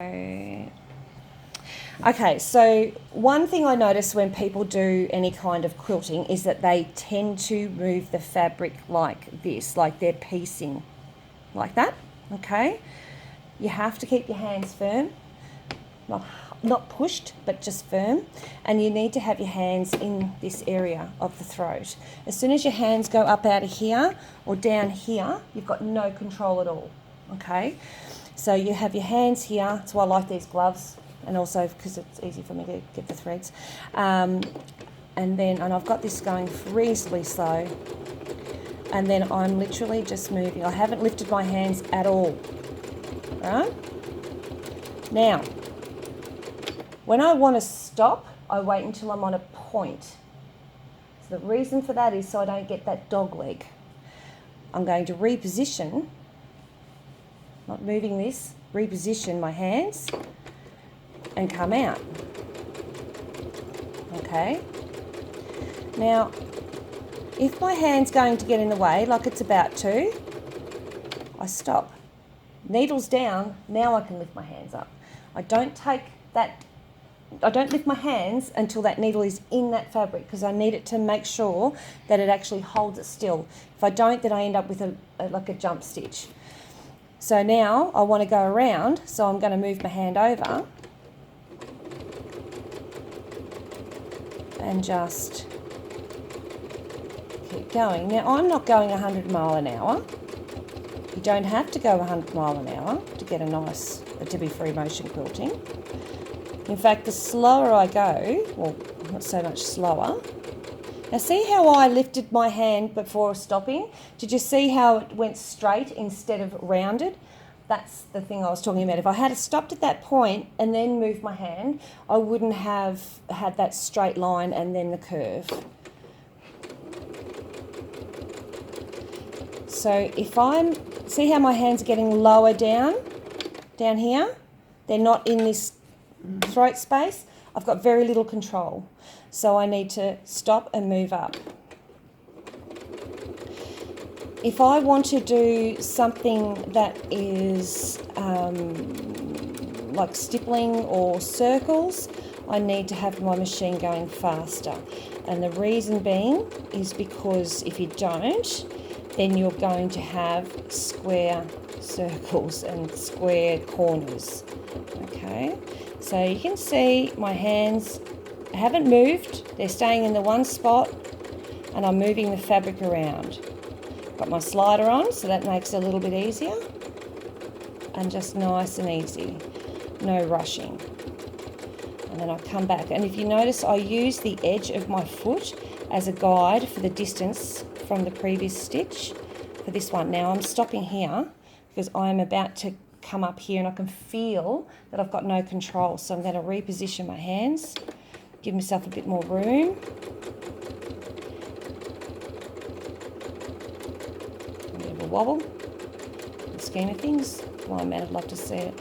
Okay, so one thing I notice when people do any kind of quilting is that they tend to move the fabric like this, like they're piecing, like that, okay? You have to keep your hands firm, not pushed, but just firm, and you need to have your hands in this area of the throat. As soon as your hands go up out of here or down here, you've got no control at all, okay? So you have your hands here. That's why I like these gloves, and also because it's easy for me to get the threads. And I've got this going reasonably slow, and then I'm literally just moving. I haven't lifted my hands at all. Right? Now, when I want to stop, I wait until I'm on a point. So the reason for that is so I don't get that dog leg. I'm going to reposition. Not moving this, reposition my hands and come out. Okay. Now, if my hand's going to get in the way, like it's about to, I stop. Needle's down, now I can lift my hands up. I don't lift my hands until that needle is in that fabric because I need it to make sure that it actually holds it still. If I don't, then I end up with like a jump stitch. So now I want to go around, so I'm going to move my hand over and just keep going. Now I'm not going 100 mile an hour. You don't have to go 100 mile an hour to get to be free motion quilting. In fact, the slower I go, well, not so much slower. Now see how I lifted my hand before stopping? Did you see how it went straight instead of rounded? That's the thing I was talking about. If I had stopped at that point and then moved my hand, I wouldn't have had that straight line and then the curve. So see how my hands are getting lower down here? They're not in this throat space. I've got very little control. So I need to stop and move up. If I want to do something that is like stippling or circles, I need to have my machine going faster. And the reason being is because if you don't, then you're going to have square circles and square corners. Okay, so you can see my hands haven't moved, they're staying in the one spot, and I'm moving the fabric around. Got my slider on, so that makes it a little bit easier, and just nice and easy, no rushing. And then I come back, and if you notice, I use the edge of my foot as a guide for the distance from the previous stitch for this one. Now I'm stopping here because I'm about to come up here and I can feel that I've got no control, so I'm going to reposition my hands, give myself a bit more room. A bit of a wobble. In the scheme of things, blind man, I'd love to see it.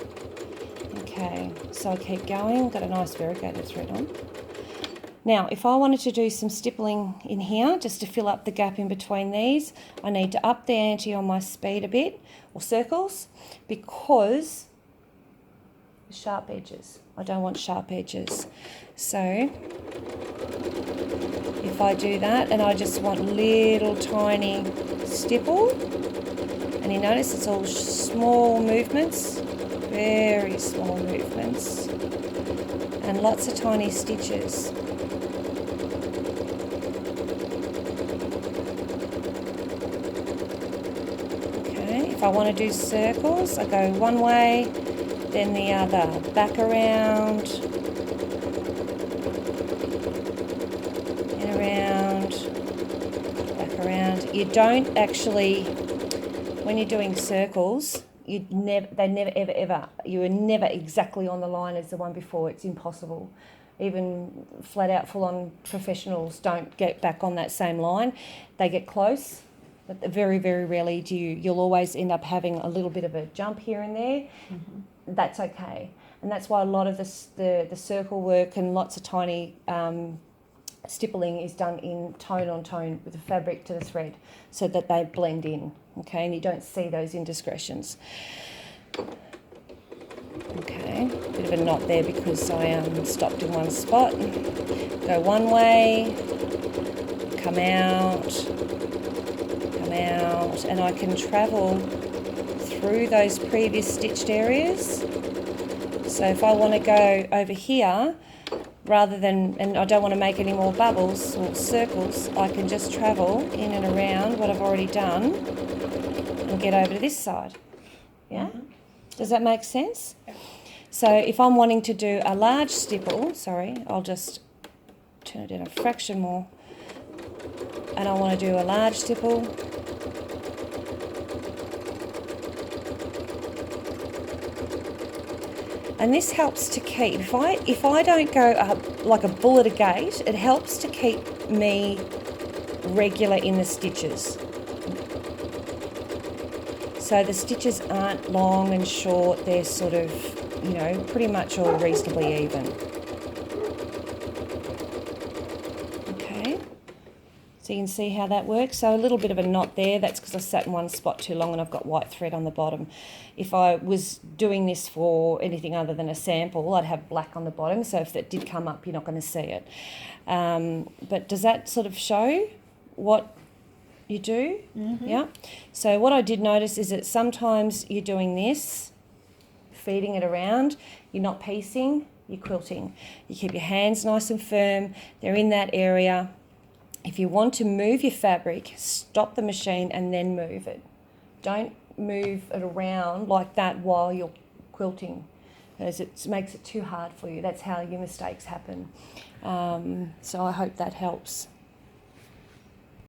Okay, so I keep going, got a nice variegated thread on. Now, if I wanted to do some stippling in here, just to fill up the gap in between these, I need to up the ante on my speed a bit, or circles, because sharp edges. I don't want sharp edges. So if I do that and I just want little tiny stipple, and you notice it's all small movements, very small movements, and lots of tiny stitches. Okay, if I want to do circles, I go one way, then the other, back around, and around, back around. You don't actually, when you're doing circles, you are never exactly on the line as the one before. It's impossible. Even flat out full on professionals don't get back on that same line. They get close, but very, very rarely do you. You'll always end up having a little bit of a jump here and there. Mm-hmm. That's okay. And that's why a lot of the circle work and lots of tiny stippling is done in tone on tone with the fabric to the thread so that they blend in, okay, and you don't see those indiscretions. Okay, bit of a knot there because I stopped in one spot. Go one way, come out, and I can travel through those previous stitched areas. So if I want to go over here, rather than, and I don't want to make any more bubbles or circles, I can just travel in and around what I've already done and get over to this side. Yeah? Does that make sense? Yeah. So if I'm wanting to do a large stipple, I'll just turn it down a fraction more, and I want to do a large stipple. And this helps to keep, if I don't go up like a bull at a gate, it helps to keep me regular in the stitches. So the stitches aren't long and short, they're sort of, pretty much all reasonably even. Okay, so you can see how that works. So a little bit of a knot there, that's because I sat in one spot too long and I've got white thread on the bottom. If I was doing this for anything other than a sample, I'd have black on the bottom, so if that did come up, you're not going to see it. But does that sort of show what you do? Mm-hmm. Yeah. So what I did notice is that sometimes you're doing this, feeding it around, you're not piecing, you're quilting. You keep your hands nice and firm, they're in that area. If you want to move your fabric, stop the machine and then move it. Don't move it around like that while you're quilting, as it makes it too hard for you. That's how your mistakes happen. So I hope that helps.